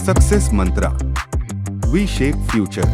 Success Mantra. We shape future.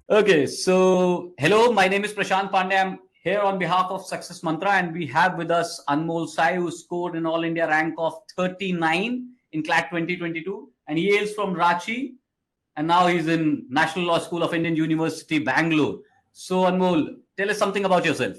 Okay, so hello, my name is Prashant Pandey. I'm here on behalf of Success Mantra, and we have with us Anmol Sai, who scored an All India rank of 39 in Clat 2022, and he hails from Ranchi, and now he's in National Law School of Indian University, Bangalore. So, Anmol, tell us something about yourself.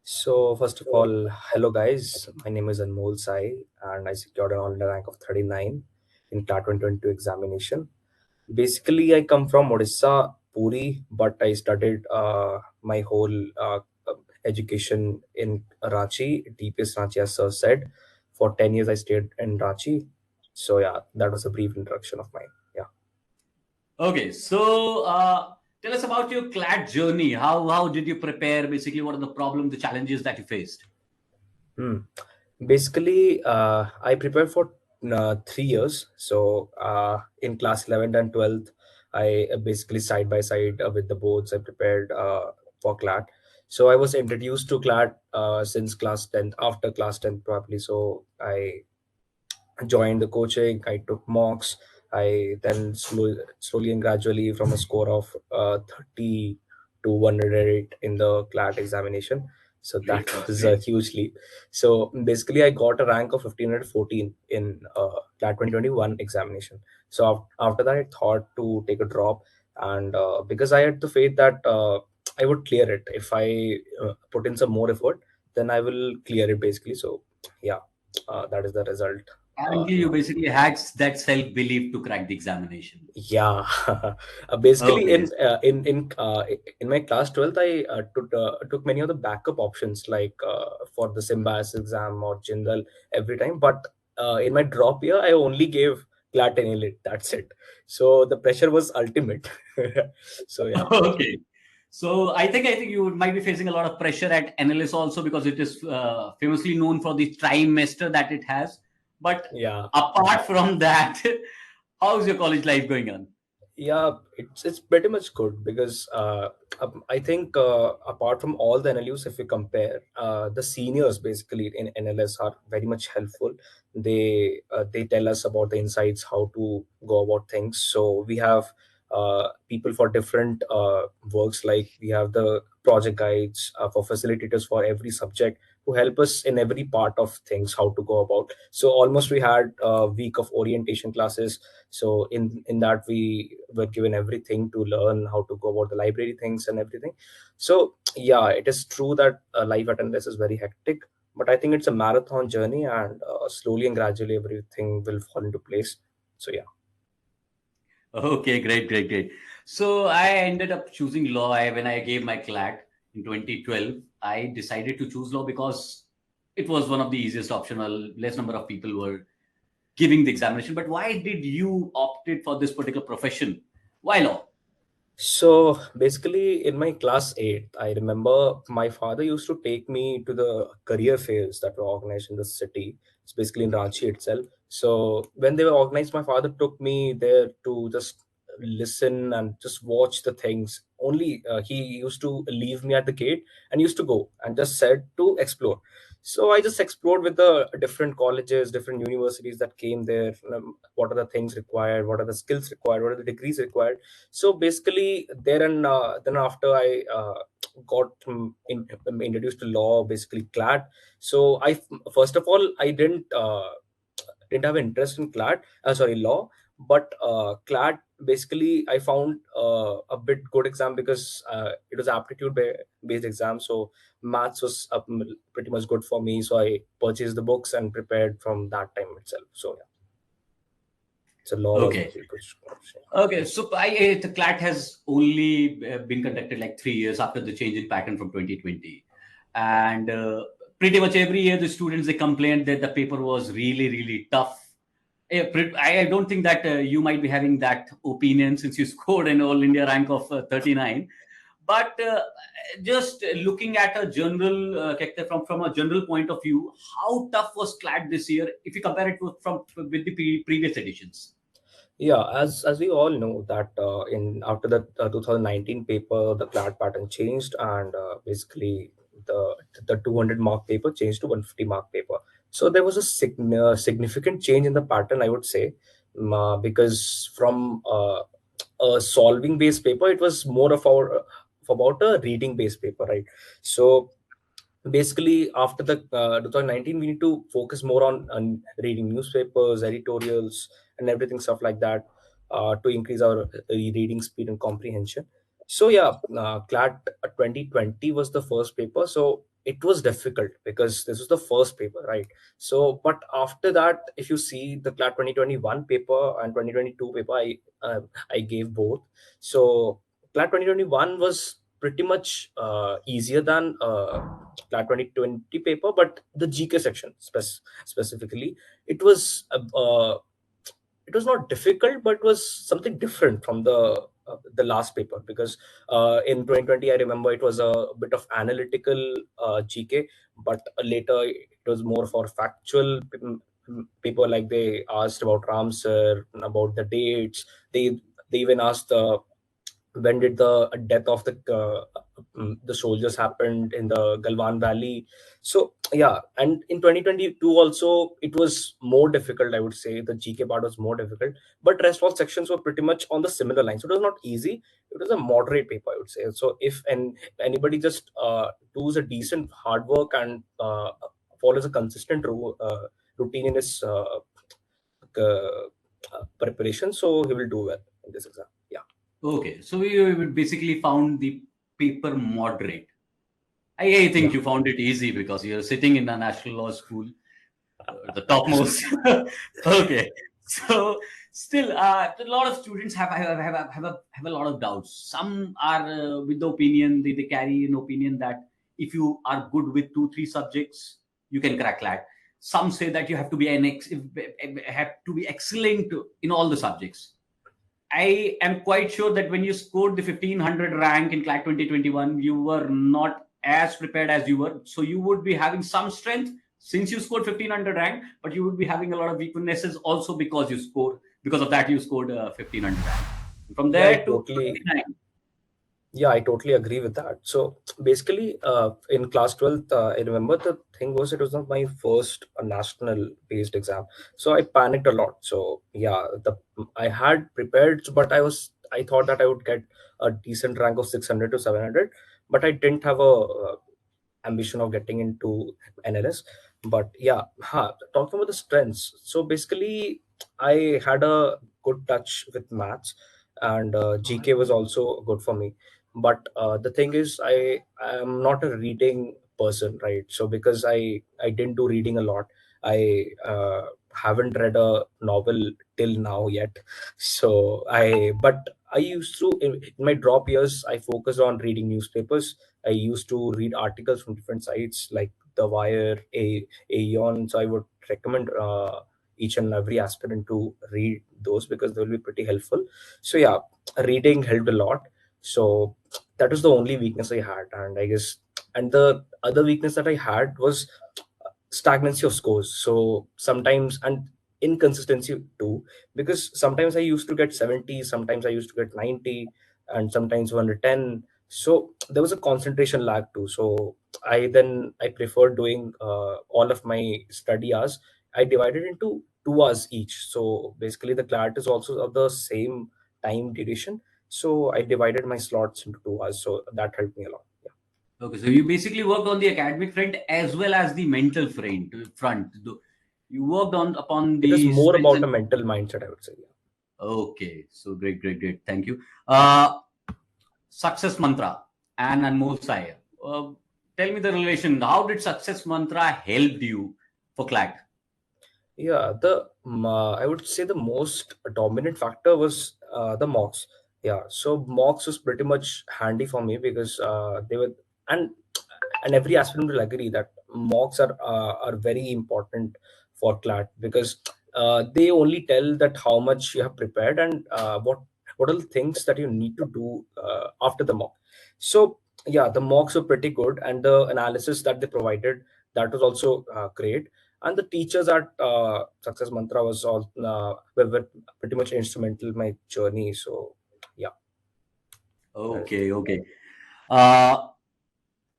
So first of all, hello guys. My name is Anmol Sai, and I secured an all-India rank of 39 in Clat 2022 examination. Basically, I come from Odisha, Puri, but I studied my whole education in Ranchi, DPS Ranchi, as sir said. For 10 years, I stayed in Ranchi. So yeah, that was a brief introduction of mine. Yeah. Okay, so tell us about your Clat journey. How did you prepare? Basically, what are the problems, the challenges that you faced? Basically, I prepared for 3 years. So in class 11th and 12th, I basically side by side with the boards, I prepared for CLAT. So I was introduced to CLAT since class 10th, after class 10th probably. So I joined the coaching, I took mocks. I then slowly and gradually from a score of 30 to 108 in the CLAT examination. So that Great, that's was a great. huge leap. So basically, I got a rank of 1514 in CLAT 2021 examination. So after that, I thought to take a drop, and because I had the faith that I would clear it if I put in some more effort, then I will clear it basically. So yeah, that is the result. Apparently, you Now. basically had that self belief to crack the examination. Yeah, basically Okay. in my class 12th, I took many of the backup options like for the Symbiosis exam or Jindal every time. But in my drop year, I only gave Clat and Elite. That's it. So the pressure was ultimate. So yeah. Okay. So I think you might be facing a lot of pressure at NLS also because it is famously known for the trimester that it has. But Yeah. apart from that, how's your college life going on? Yeah, it's pretty much good because I think apart from all the NLUs, if we compare, the seniors basically in NLS are very much helpful. They tell us about the insights, how to go about things. So we have people for different works, like we have the project guides for facilitators for every subject who help us in every part of things how to go about. So almost we had a week of orientation classes. So in that we were given everything to learn how to go about the library things and everything. So yeah, it is true that life attendance is very hectic, but I think it's a marathon journey, and slowly and gradually everything will fall into place. So yeah. Okay, great, great, great. So I ended up choosing law. When I gave my CLAT in 2012, I decided to choose law because it was one of the easiest optional. Less number of people were giving the examination. But why did you opted for this particular profession? Why law? So basically, in my class 8, I remember my father used to take me to the career fairs that were organized in the city. It's basically in Ranchi itself. So when they were organized, my father took me there to just listen and just watch the things. Only he used to leave me at the gate and used to go and just said to explore. So I just explored with the different colleges, different universities that came there. What are the things required? What are the skills required? What are the degrees required? So basically there, and then after I got introduced to law, basically CLAT. So first of all, I didn't have interest in law, but CLAT, basically I found a bit good exam because it was aptitude based exam. So maths was pretty much good for me, so I purchased the books and prepared from that time itself. So yeah, so law was a Okay. very good choice. Okay, so the CLAT has only been conducted like 3 years after the change in pattern from 2020. And pretty much every year, the students, they complained that the paper was really, really tough. I don't think that you might be having that opinion since you scored an All India rank of 39. But just looking at a general, from a general point of view, how tough was CLAT this year if you compare it with the previous editions? Yeah, as we all know that in after the 2019 paper, the CLAT pattern changed, and basically the 200 mark paper changed to 150 mark paper. So there was a significant change in the pattern, I would say, because from a solving based paper, it was more of our about a reading based paper, right? So basically after the 2019, we need to focus more on reading newspapers, editorials, and everything stuff like that, to increase our reading speed and comprehension. So yeah, Clat 2020 was the first paper, so it was difficult because this was the first paper, right? So but after that, if you see the Clat 2021 paper and 2022 paper, I gave both. So Clat 2021 was pretty much easier than Clat 2020 paper, but the GK section specifically, it was it was not difficult, but it was something different from the last paper, because in 2020, I remember it was a bit of analytical GK, but later it was more for factual paper. Like they asked about Ramsar, about the dates. They even asked when did the death of the soldiers happened in the Galwan Valley. So yeah, and in 2022 also it was more difficult, I would say. The GK part was more difficult, but rest all sections were pretty much on the similar line. So it was not easy, it was a moderate paper, I would say. So if anybody just does a decent hard work and follows a consistent routine in his preparation, so he will do well in this exam. Yeah. Okay, so we basically found the paper moderate. I think Yeah. you found it easy because you're sitting in a national law school, the topmost. Okay, so still, a lot of students have a lot of doubts. Some are with the opinion, they carry an opinion that if you are good with 2 3 subjects, you can crack Clat. Some say that you have to be have to be excellent in all the subjects. I am quite sure that when you scored the 1500 rank in Clat 2021, you were not as prepared as you were. So you would be having some strength since you scored 1500 rank, but you would be having a lot of weaknesses also because of that you scored 1500 rank. From Yeah, there to 29. yeah, I totally agree with that. So basically, in class 12th, I remember the thing was it was not my first national based exam. So I panicked a lot. So yeah, I had prepared, but I thought that I would get a decent rank of 600 to 700, but I didn't have a ambition of getting into NLS. But yeah, talking about the strengths. So basically, I had a good touch with maths, and GK was also good for me. But the thing is, I am not a reading person, right? So because I didn't do reading a lot, I haven't read a novel till now yet. So I used to in my drop years, I focused on reading newspapers. I used to read articles from different sites like The Wire, Aeon. So I would recommend each and every aspirant to read those because they will be pretty helpful. So yeah, reading helped a lot. So that was the only weakness I had, and I guess, and the other weakness that I had was stagnancy of scores. So sometimes, and inconsistency too, because sometimes I used to get 70, sometimes I used to get 90, and sometimes 110. So there was a concentration lag too. So I preferred doing all of my study hours. I divided into 2 hours each. So basically the Clat is also of the same time duration. So I divided my slots into 2 hours. So that helped me a lot. Yeah. Okay, so you basically worked on the academic front as well as the mental front. You worked on upon It was the more strengths about a and mental mindset, I would say. Yeah. okay, so great, great, great. Thank you. Success mantra and Anmol Sai. Tell me the relation. How did success mantra help you for Clat? Yeah, I would say the most dominant factor was the mocks. Yeah, so mocks was pretty much handy for me because they were, and and every aspirant will agree that mocks are very important for Clat because they only tell that how much you have prepared and what are the things that you need to do after the mock. So yeah, the mocks were pretty good, and the analysis that they provided, that was also great. And the teachers at Success Mantra was all were pretty much instrumental in my journey. So yeah, that is the Okay, thing. okay. Uh,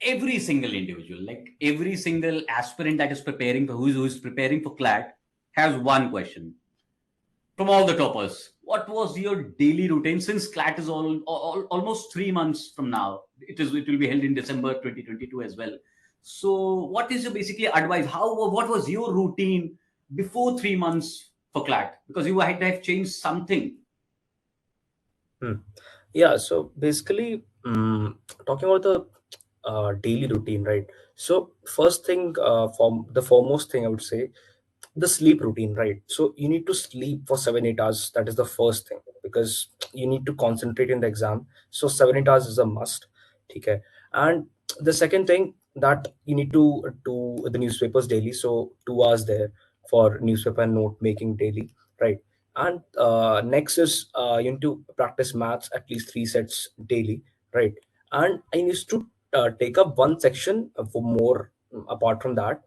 every single individual, like every single aspirant that is preparing for who's preparing for CLAT has one question from all the toppers. What was your daily routine since CLAT is almost 3 months from now? It will be held in December 2022 as well. So, what is your basically advice? What was your routine before 3 months for CLAT? Because you had to have changed something. Yeah, so basically, talking about the daily routine, right? So first thing, for the foremost thing, I would say the sleep routine, right? So you need to sleep for 7 8 hours. That is the first thing, because you need to concentrate in the exam. So 7 8 hours is a must. Okay. And the second thing, that you need to do the newspapers daily. So 2 hours there for newspaper and note making daily, right? And next is you need to practice maths at least 3 sets daily, right? And I used to take up one section for more, apart from that,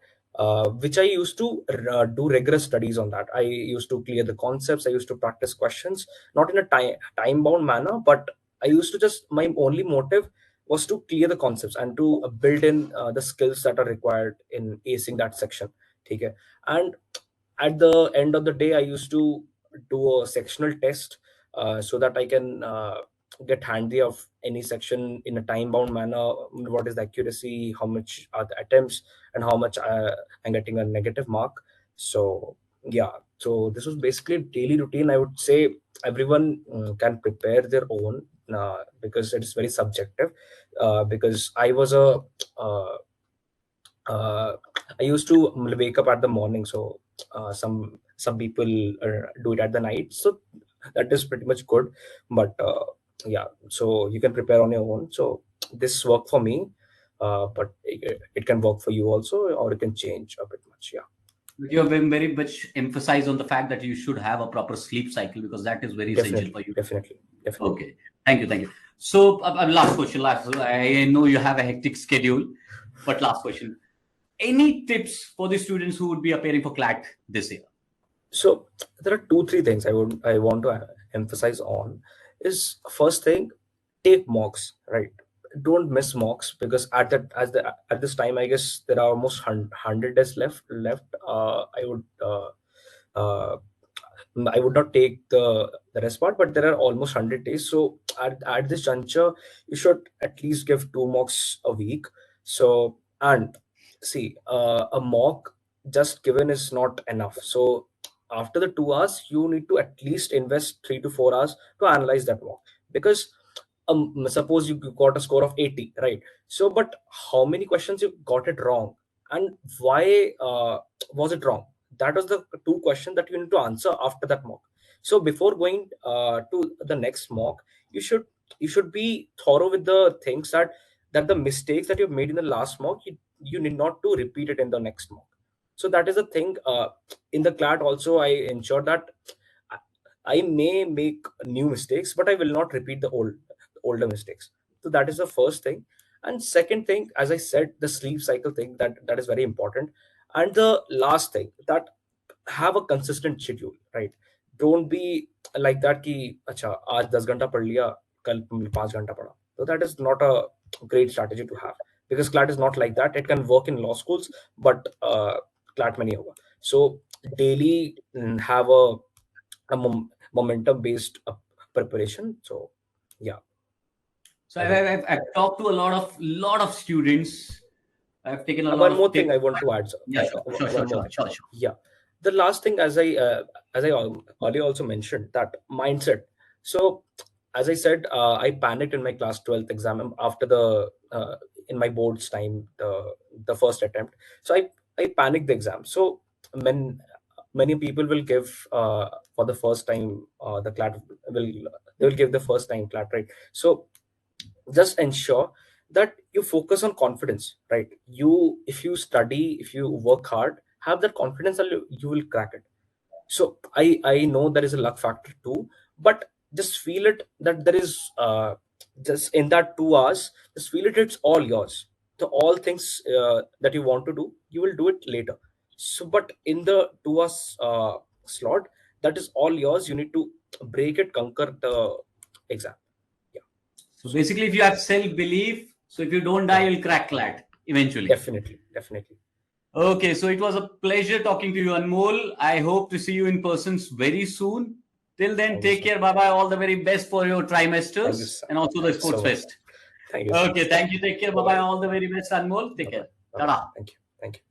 which I used to do rigorous studies on that. I used to clear the concepts. I used to practice questions, not in a time bound manner, but I used to just, my only motive was to clear the concepts and to build in the skills that are required in acing that section. Okay. And at the end of the day, I used to do a sectional test, so that I can get handy of any section in a time bound manner. What is the accuracy, how much are the attempts, and how much I'm getting a negative mark. So yeah, so this was basically daily routine. I would say everyone can prepare their own, because it's very subjective. Because I was a uh, uh, I used to wake up at the morning, so some people do it at the night. So that is pretty much good. But yeah, so you can prepare on your own. So this worked for me, but it can work for you also, or it can change a bit much. Yeah, But you have been very much emphasized on the fact that you should have a proper sleep cycle because that is very essential definitely, for you. definitely, definitely. Okay. Thank you. Thank you. So, last question. I know you have a hectic schedule, but last question. Any tips for the students who would be appearing for CLAT this year? So there are 2 3 things I want to emphasize on. Is first thing, take mocks, right? Don't miss mocks, because at this time, I guess there are almost 100 days left. Uh, I would not take the rest part, but there are almost 100 days. So at this juncture, you should at least give 2 mocks a week. So, and see, a mock just given is not enough. So after the 2 hours, you need to at least invest 3 to 4 hours to analyze that mock, because suppose you got a score of 80, right? So, but how many questions you got it wrong, and why was it wrong? That was the 2 questions that you need to answer after that mock. So before going to the next mock, you should you should be thorough with the things that the mistakes that you've made in the last mock, you need not to repeat it in the next mock. So that is the thing. In the clat also, I ensure that I I may make new mistakes, but I will not repeat the older mistakes. So that is the first thing. And second thing, as I said, the sleep cycle thing, that is very important. And the last thing, that have a consistent schedule, right? Don't be like that ki acha aaj 10 घंटा पढ़ लिया, कल 5 घंटा पढ़ा. So that is not a great strategy to have, because CLAT is not like that. It can work in law schools, but CLAT में नहीं होगा. So daily, have a momentum based preparation. So yeah. So I think I've talked to a lot of students. I've taken a lot one of more thing tips. I want to add, sir. Yeah, sure, sure, One sure, more sure, thing. sure, sure. Yeah, the last thing, as I earlier also mentioned, that mindset. So as I said, I panicked in my class 12th exam after the in my boards time, the first attempt. So I panicked the exam. So when many people will give for the first time, the clat will they will give the first time clat, right? So just ensure that you focus on confidence, right? If you study, if you work hard, have that confidence that you will crack it. So I know there is a luck factor too, but just feel it that there is just in that 2 hours, just feel it, it's all yours. The all things that you want to do, you will do it later. So but in the 2 hours slot, that is all yours. You need to break it, conquer the exam. Yeah. So So basically, if you have self belief, So if you don't die, you'll crack Clat eventually. Definitely. Okay, so it was a pleasure talking to you, Anmol. I hope to see you in person very soon. Till then, Thank you, take sir. care. Bye-bye. All the very best for your Thank you, trimesters sir. and also the Sports So much. Fest. Thank you, sir. Okay, thank you. Take care. Bye-bye. All the very best, Anmol. Take care. Bye-bye. Ta-da. Thank you.